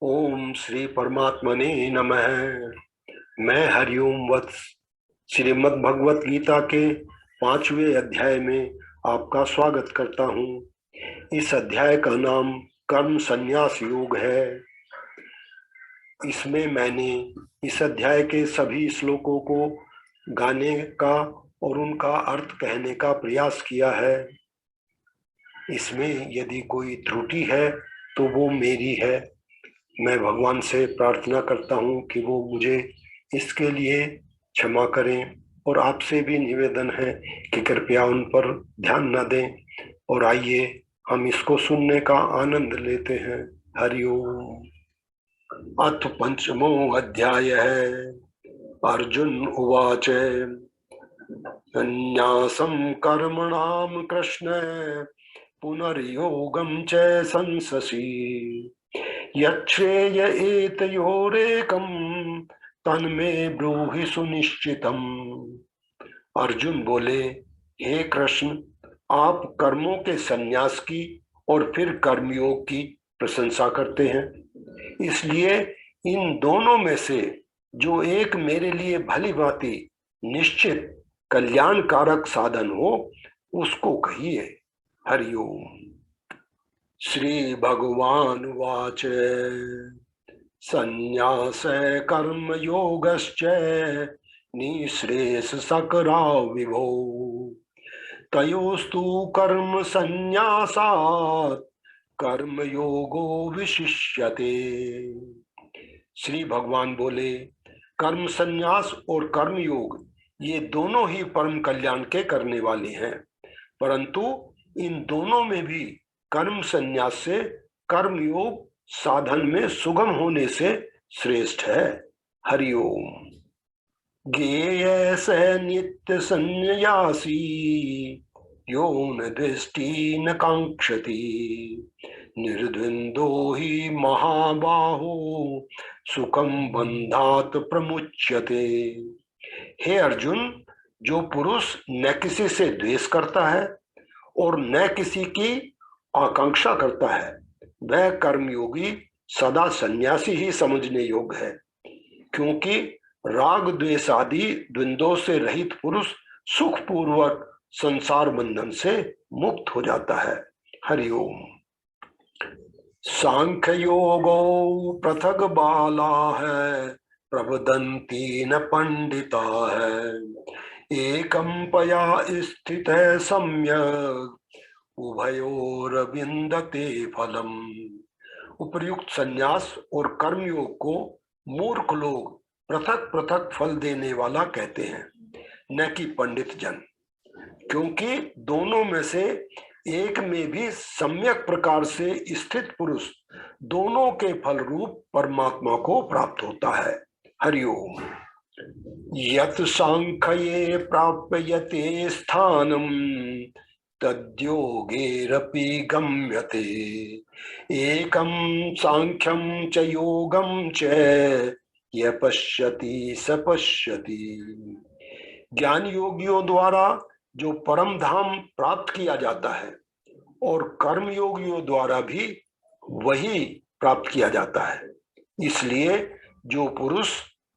ओम श्री परमात्मने नमः। मैं हरिओम वत्स श्रीमद् भगवत गीता के 5वें अध्याय में आपका स्वागत करता हूँ। इस अध्याय का नाम कर्म संन्यास योग है। इसमें मैंने इस अध्याय के सभी श्लोकों को गाने का और उनका अर्थ कहने का प्रयास किया है। इसमें यदि कोई त्रुटि है तो वो मेरी है। मैं भगवान से प्रार्थना करता हूँ कि वो मुझे इसके लिए क्षमा करें, और आपसे भी निवेदन है कि कृपया उन पर ध्यान न दें। और आइए हम इसको सुनने का आनंद लेते हैं। हरिओम। अथ पंचमो अध्याय है। अर्जुन उवाच संन्यासं कर्मणां कृष्ण पुनर्योगं च संससि यच्छ्रेय एतयोरेकं तन्मे ब्रूहि सुनिश्चितम्। अर्जुन बोले, हे कृष्ण, आप कर्मों के संन्यास की और फिर कर्मयोग की प्रशंसा करते हैं, इसलिए इन दोनों में से जो एक मेरे लिए भली भांति निश्चित कल्याणकारक साधन हो उसको कहिए। हरिओम। श्री भगवान वाच संन्यास कर्म योगश्च निःश्रेयस सकरा विभो तयोस्तु कर्म संन्यासात् कर्म योगो विशिष्यते। श्री भगवान बोले, कर्म संन्यास और कर्म योग ये दोनों ही परम कल्याण के करने वाले हैं, परंतु इन दोनों में भी कर्म संन्यास से कर्म योग साधन में सुगम होने से श्रेष्ठ है। हरिओम। ज्ञेय स नित्य संन्यासी यो न दृष्टि न कांक्षति निर्द्वंदो ही महाबाहो सुखम बंधात प्रमुच्यते। हे अर्जुन, जो पुरुष न किसी से द्वेष करता है और न किसी की आकांक्षा करता है वह कर्मयोगी सदा सन्यासी ही समझने योग्य है, क्योंकि राग द्वेष आदि द्वंद्वों से रहित पुरुष सुख पूर्वक संसार बंधन से मुक्त हो जाता है। हरिओम। सांख्य योगो पृथक बाला है प्रवदंती न पंडिता है एकम पया स्थित है सम्यक उभयोर विंदते फलम। उपर्युक्त संन्यास और कर्मयोग को मूर्ख लोग पृथक पृथक फल देने वाला कहते हैं, न कि पंडित जन, क्योंकि दोनों में से एक में भी सम्यक प्रकार से स्थित पुरुष दोनों के फल रूप परमात्मा को प्राप्त होता है। हरिओम। यत् सांख्ये प्राप्यते स्थानम तद्योगेरपि गम्यते एकं सांख्यं च योगं च य पश्यति स पश्यति। ज्ञान योगियों द्वारा जो परम धाम प्राप्त किया जाता है और कर्म योगियों द्वारा भी वही प्राप्त किया जाता है, इसलिए जो पुरुष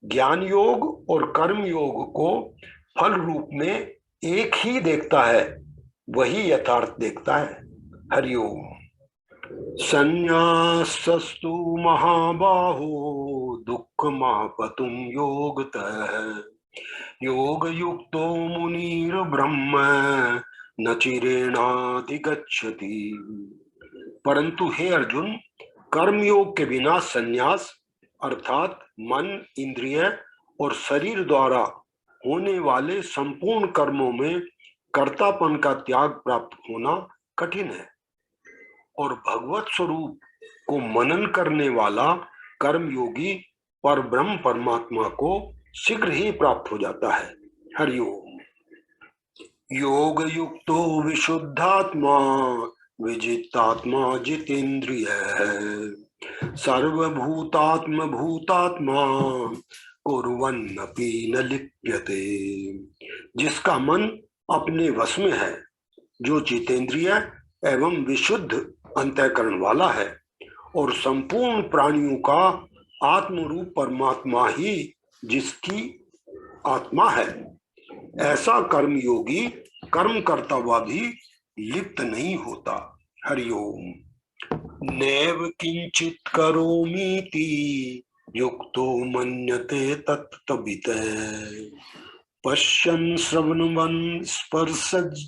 ज्ञान योग और कर्म योग को फल रूप में एक ही देखता है वही यथार्थ देखता है। हरिओम। संन्यासस्तु महाबाहो दुःखमापतुं योगतः योग युक्तो मुनिर्ब्रह्म न चिरेणाधिगच्छति। परंतु हे अर्जुन, कर्मयोग के बिना संन्यास अर्थात मन, इंद्रिय और शरीर द्वारा होने वाले संपूर्ण कर्मों में कर्तापन का त्याग प्राप्त होना कठिन है, और भगवत स्वरूप को मनन करने वाला कर्मयोगी पर ब्रह्म परमात्मा को शीघ्र ही प्राप्त हो जाता है। हरिओम। योग युक्तो विशुद्धात्मा विजितात्मा जितेंद्रिय सर्वभूतात्म भूतात्मा कुर्वन्नपि न लिप्यते। जिसका मन अपने वश में है, जो जितेंद्रिय एवं विशुद्ध अंतःकरण वाला है और संपूर्ण प्राणियों का आत्म रूप परमात्मा ही जिसकी आत्मा है। ऐसा कर्मयोगी कर्म करता हुआ भी लिप्त नहीं होता। हरिओम। नैव किंचित करोमीति युक्तो मन्यते तत्तवित् पश्यन् श्रवणवन् स्पर्शजिघ्रणन्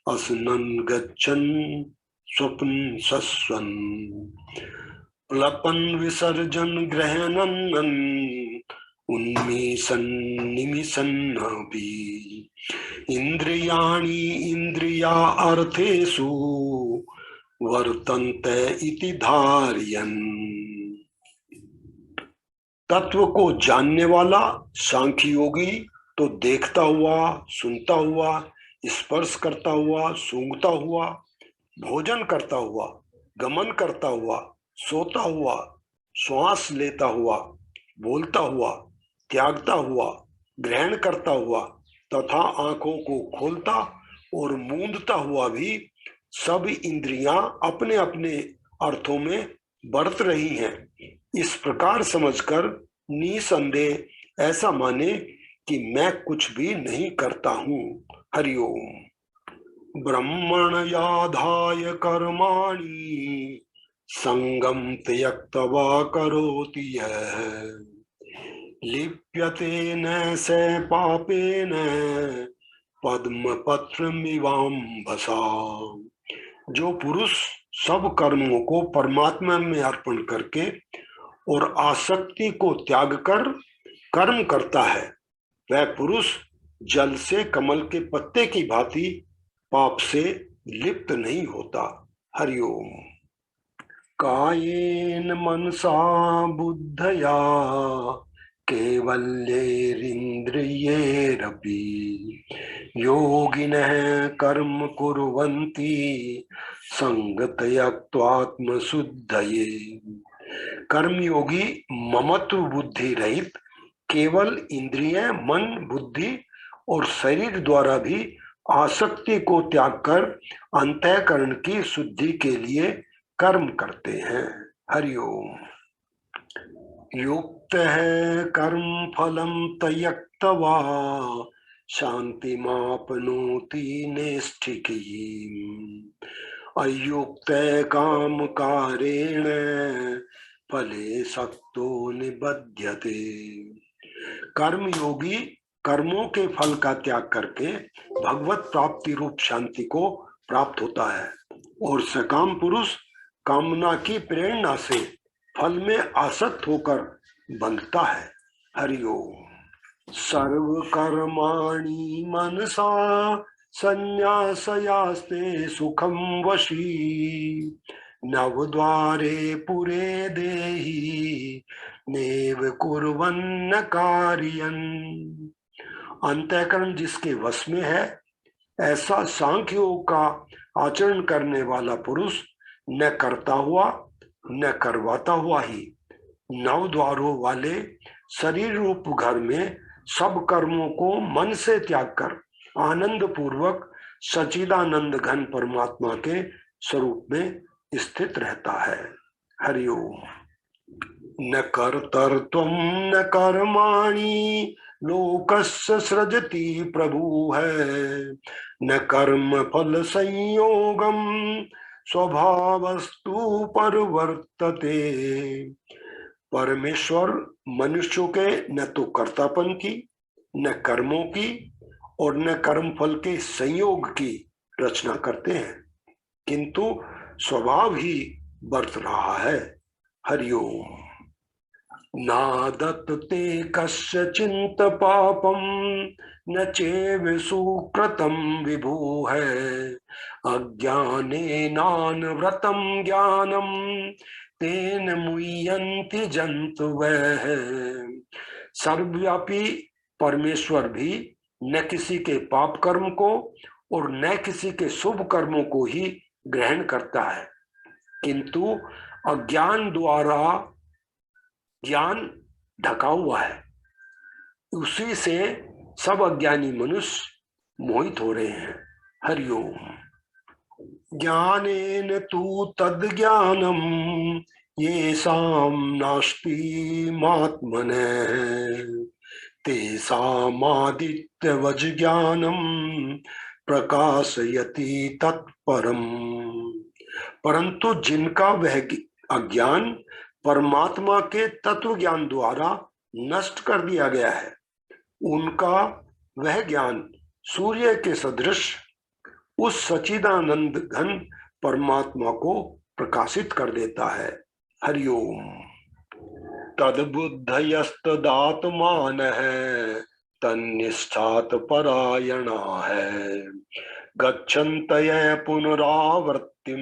असनन् गच्छन् स्वप्न सस्वन् प्लपन् विसर्जन ग्रहणन् उन्मीषन् निमिषन्नपि इंद्रियाणि इंद्रिया अर्थेषु वर्तन्ते इति धारयन्। तत्व को जानने वाला सांख्य योगी तो देखता हुआ, सुनता हुआ, स्पर्श करता हुआ, सूंघता हुआ, भोजन करता हुआ, गमन करता हुआ, सोता हुआ, श्वास लेता हुआ, बोलता हुआ, त्यागता हुआ, ग्रहण करता हुआ तथा आंखों को खोलता और मूंदता हुआ भी सब इंद्रियां अपने अपने अर्थों में बरत रही हैं। इस प्रकार समझकर निसंदेह ऐसा माने कि मैं कुछ भी नहीं करता हूँ। हरिओम। ब्रह्मण्याधाय कर्माणि संगम त्यक्त्वा करोति यः लिप्यते न स पापेन पद्मपत्रमिवाम्भसा। जो पुरुष सब कर्मों को परमात्मा में अर्पण करके और आसक्ति को त्याग कर कर्म करता है, वह पुरुष जल से कमल के पत्ते की भांति पाप से लिप्त नहीं होता। हरिओम। कायेन मनसा बुद्धया कैवल्येरिन्द्रियैरपि योगिनः कर्म कुर्वन्ति संगतयत्वात्मशुद्धये। कर्मयोगी ममत्व बुद्धि रहित केवल इंद्रिय, मन, बुद्धि और शरीर द्वारा भी आसक्ति को त्याग कर अंतःकरण की शुद्धि के लिए कर्म करते हैं। हरिओम। युक्त है कर्म फलम त्यक्त्वा शांति मापनोति नैष्ठिकी अयुक्त काम कारेण फले सक्तो निबध्यते। कर्म योगी कर्मों के फल का त्याग करके भगवत प्राप्ति रूप शांति को प्राप्त होता है और सकाम पुरुष कामना की प्रेरणा से फल में आसक्त होकर बंधता है। हरिओम। सर्व कर्माणि मनसा संन्यासयास्ते सुखम वशी नवद्वारे पुरे देहि नेव कुर्वन्न कार्यं। अंतःकरण जिसके वश में है, ऐसा सांख्य योग का आचरण करने वाला पुरुष न करता हुआ न करवाता हुआ ही नव द्वारों वाले शरीर रूप घर में सब कर्मों को मन से त्याग कर आनंद पूर्वक सचिदानंद घन परमात्मा के स्वरूप में स्थित रहता है। हरिओम। न कर्तृत्वं न कर्माणि लोकस्य सृजति प्रभु है न कर्म फल संयोगम स्वभावस्तु परिवर्तते। परमेश्वर मनुष्यों के न तो कर्तापन की, न कर्मों की और न कर्म फल के संयोग की रचना करते हैं, किंतु स्वभाव ही बरत रहा है। हरिओम। नादत्ते कस्यचित् पापं न चैव सुकृतं विभु है अज्ञानेनानवृतं ज्ञानं तेन मुह्यन्ति जन्तवः। सर्वव्यापी परमेश्वर भी न किसी के पाप कर्म को और न किसी के शुभ कर्मों को ही ग्रहण करता है, किंतु अज्ञान द्वारा ज्ञान ढका हुआ है, उसी से सब अज्ञानी मनुष्य मोहित हो रहे हैं। हरिओम। ज्ञानेन तु तद्ज्ञानम येषां नास्ति मात्मनः तेषामादित्यवज् ज्ञानम प्रकाशयति तत्परम। परंतु जिनका वह अज्ञान परमात्मा के तत्व ज्ञान द्वारा नष्ट कर दिया गया है, उनका वह ज्ञान सूर्य के सदृश उस सच्चिदानंद घन परमात्मा को प्रकाशित कर देता है। हरिओम। तद्बुद्धयस्तदात्मान है तन्निष्ठात परायणा है गच्छन्तय पुनरावृत्तिम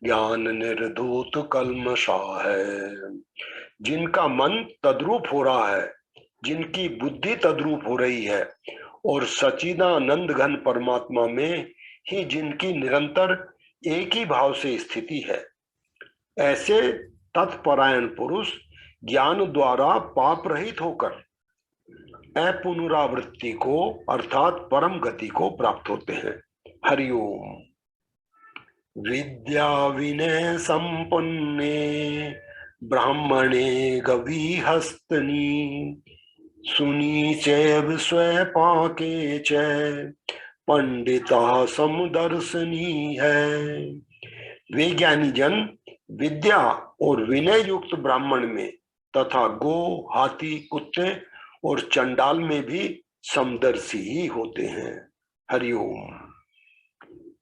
ज्ञान निर्धूत कल्मषा है। जिनका मन तद्रूप हो रहा है, जिनकी बुद्धि तद्रूप हो रही है और सच्चिदानंद घन परमात्मा में ही जिनकी निरंतर एक ही भाव से स्थिति है, ऐसे तत्परायण पुरुष ज्ञान द्वारा पाप रहित होकर अपुनरावृत्ति को अर्थात परम गति को प्राप्त होते हैं। हरिओम। विद्या विनय संपन्ने ब्राह्मणे गवीहस्तनी सुनी चैव स्वपाके च पंडिता समदर्शनी है। वे ज्ञानी जन विद्या और विनय युक्त ब्राह्मण में तथा गो, हाथी, कुत्ते और चंडाल में भी समदर्शी ही होते हैं। हरिओम।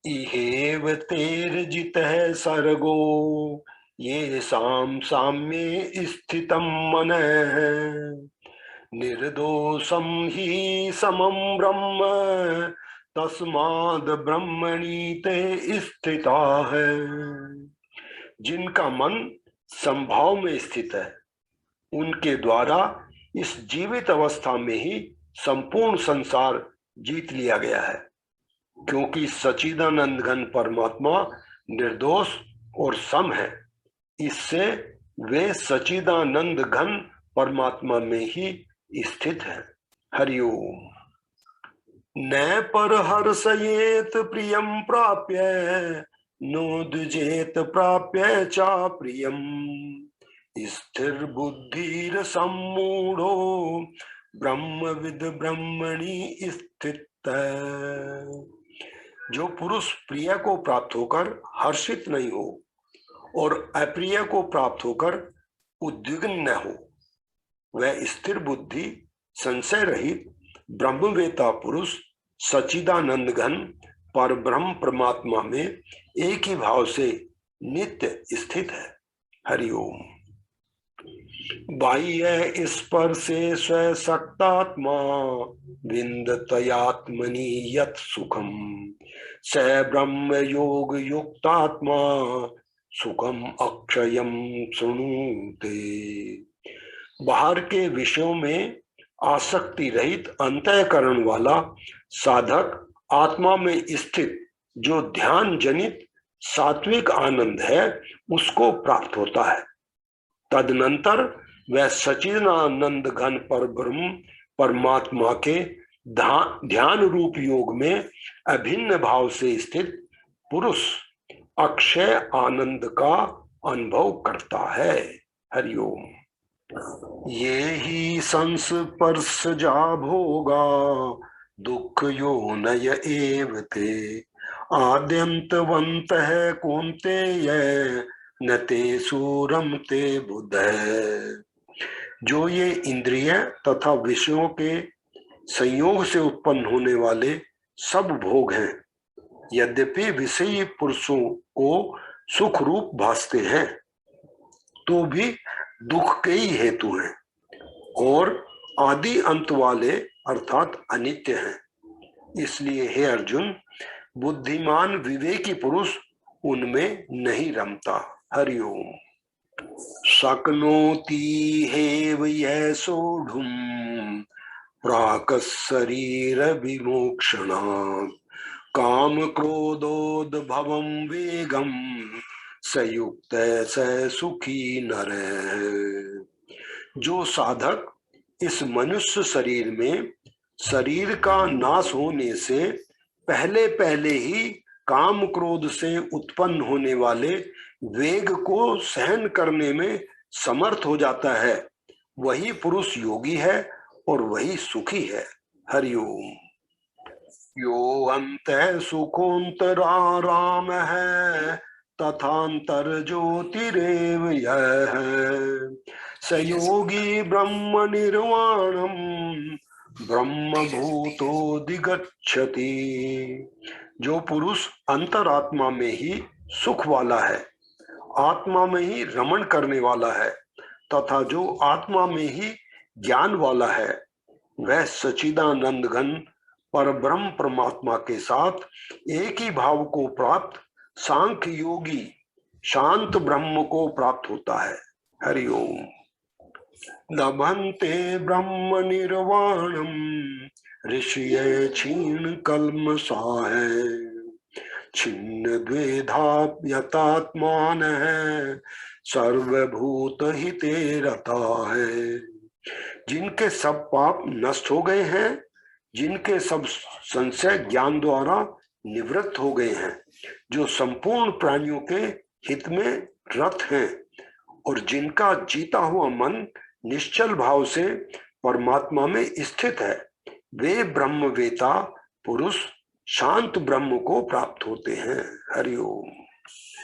इहेव तेर्जितः सर्गो ये साम्ये स्थितं मनः निर्दोषं हि समं ब्रह्म तस्माद् ब्रह्मणि ते स्थिता है। जिनका मन संभाव में स्थित है, उनके द्वारा इस जीवित अवस्था में ही संपूर्ण संसार जीत लिया गया है, क्योंकि सच्चिदानंद घन परमात्मा निर्दोष और सम है। इससे वे सच्चिदानंद घन परमात्मा में ही स्थित है। हरिओम। न पर हर्षयेत प्रियम प्राप्य नोद्जेत प्राप्य चा प्रियम स्थिर बुद्धिर सम्मूढ़ो ब्रह्मविद ब्रह्मणि स्थित। जो पुरुष प्रिय को प्राप्त होकर हर्षित नहीं हो और अप्रिय को प्राप्त होकर उद्विग्न न हो, वह स्थिर बुद्धि संशय रहित ब्रह्मवेता पुरुष सच्चिदानंद घन पर ब्रह्म परमात्मा में एक ही भाव से नित्य स्थित है। हरिओम। बाह्य स्पर्शे स्वशक्तात्मा विन्दत्यात्मनि यत् सुखम स ब्रह्म योग युक्तात्मा सुखम अक्षयम शृणुते। बाहर के विषयों में आसक्ति रहित अंतःकरण वाला साधक आत्मा में स्थित जो ध्यान जनित सात्विक आनंद है, उसको प्राप्त होता है। तदनंतर वह सच्चिदानंद घन पर ब्रह्म परमात्मा के ध्यान रूप योग में अभिन्न भाव से स्थित पुरुष अक्षय आनंद का अनुभव करता है। हरिओम। ये ही संस्पर्शजा भोगा दुख योनय एव ते आद्यंतवन्तः कौन्तेय न ते सूरम ते बुध। जो ये इंद्रिय तथा विषयों के संयोग से उत्पन्न होने वाले सब भोग हैं, यद्यपि विषयी पुरुषों को सुख रूप भासते हैं, तो भी दुख के ही हेतु हैं और आदि अंत वाले अर्थात अनित्य हैं। इसलिए हे अर्जुन, बुद्धिमान विवेकी पुरुष उनमें नहीं रमता। हरिओम। शक्नोति हेव यः सोढुम् प्राक् शरीर विमोक्षणात् काम क्रोधोद्भवं वेगं सयुक्त स सुखी नरः। जो साधक इस मनुष्य शरीर में शरीर का नाश होने से पहले पहले ही काम क्रोध से उत्पन्न होने वाले वेग को सहन करने में समर्थ हो जाता है, वही पुरुष योगी है और वही सुखी है। हरिओम। यो अंत सुखोन्तराराम है, तथांतर ज्योतिरेव यह स योगी ब्रह्म निर्वाणम ब्रह्म भूतोऽधिगच्छति। जो पुरुष अंतरात्मा में ही सुख वाला है, आत्मा में ही रमण करने वाला है तथा जो आत्मा में ही ज्ञान वाला है, वह सच्चिदानंद घन पर ब्रह्म परमात्मा के साथ एक ही भाव को प्राप्त सांख्य योगी शांत ब्रह्म को प्राप्त होता है। हरिओम। लभन्ते ब्रह्म निर्वाणम ऋषिय क्षीण कल्मषाः छिन्न द्वेधा यतात्मान है सर्वभूत हिते रता है। जिनके सब पाप नष्ट हो गए हैं, जिनके सब संशय ज्ञान द्वारा निवृत्त हो गए हैं, जो संपूर्ण प्राणियों के हित में रत हैं और जिनका जीता हुआ मन निश्चल भाव से परमात्मा में स्थित है, वे ब्रह्मवेता पुरुष शांत ब्रह्म को प्राप्त होते हैं। हरिओम।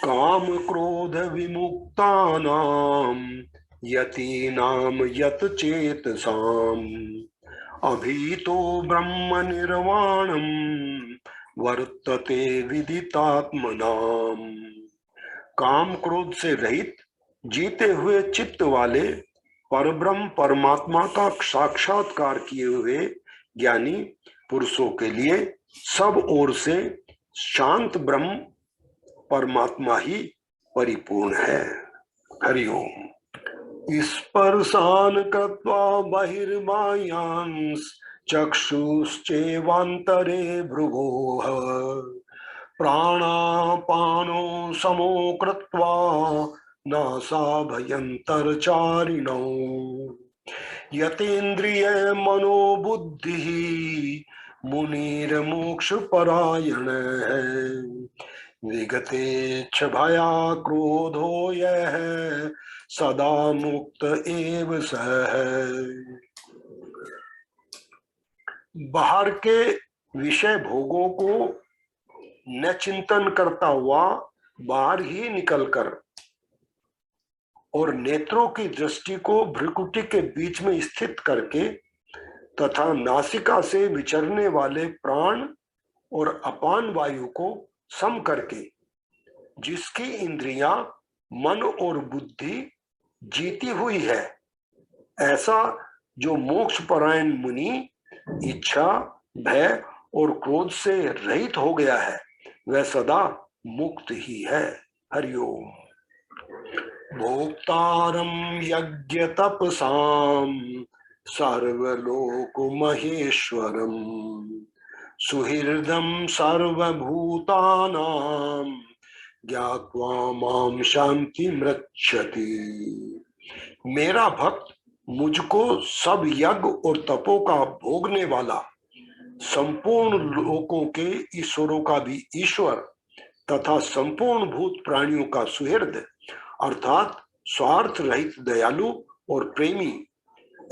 काम क्रोध विमुक्तानाम यतीनाम यत चेतसाम अभीतो ब्रह्म निर्वाणम वर्तते विदितात्मनाम। काम क्रोध से रहित जीते हुए चित्त वाले परब्रह्म परमात्मा का साक्षात्कार किए हुए ज्ञानी पुरुषों के लिए सब ओर से शांत ब्रह्म परमात्मा ही परिपूर्ण है। हरिओम। स्पर्शान कृत्वा बहिर्बाह्यांश चक्षुश्चैवान्तरे भृगोः प्राणापानो समो कृत्वा नासाभयन्तरचारिणौ यतेन्द्रिय मनोबुद्धिः मुनिर्मोक्षपरायणः विगतेच्छ भया क्रोधो यः सदा मुक्त एव सः। बाहर के विषय भोगों को न चिंतन करता हुआ बाहर ही निकलकर और नेत्रों की दृष्टि को भ्रुकुटी के बीच में स्थित करके तथा नासिका से विचरने वाले प्राण और अपान वायु को सम करके जिसकी इंद्रियां मन और बुद्धि जीती हुई है, ऐसा जो मोक्ष परायण मुनि इच्छा भय और क्रोध से रहित हो गया है, वह सदा मुक्त ही है। हरिओम। भोक्तारं यज्ञ तपसाम सर्वलोक महेश्वरम सुहृदं सर्वभूतानां ज्ञात्वा मां शांति मृच्छति। मेरा भक्त मुझको सब यज्ञ और तपों का भोगने वाला, संपूर्ण लोकों के ईश्वरों का भी ईश्वर तथा संपूर्ण भूत प्राणियों का सुहृद अर्थात स्वार्थ रहित दयालु और प्रेमी,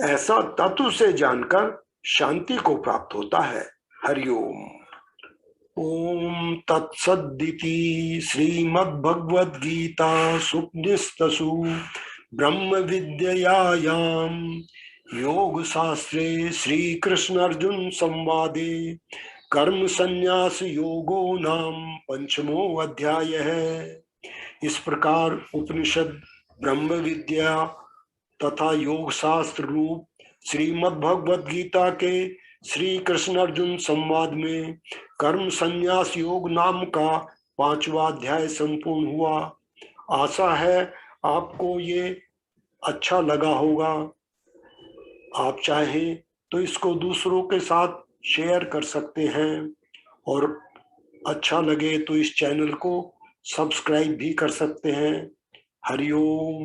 ऐसा तत्व से जानकर शांति को प्राप्त होता है। हरिओम। ओम तत्सदिति श्रीमद्भगवद्गीता सुपनिषत्सु ब्रह्म विद्यायां योग शास्त्रे श्री कृष्ण अर्जुन संवादे कर्म संन्यास योगो नाम पंचमो अध्याय है। इस प्रकार उपनिषद ब्रह्म विद्या तथा योग शास्त्र रूप श्रीमद् भगवद गीता के श्री कृष्ण अर्जुन संवाद में कर्म संन्यास योग नाम का 5वां अध्याय संपूर्ण हुआ। आशा है आपको ये अच्छा लगा होगा। आप चाहें तो इसको दूसरों के साथ शेयर कर सकते हैं और अच्छा लगे तो इस चैनल को सब्सक्राइब भी कर सकते हैं। हरिओम।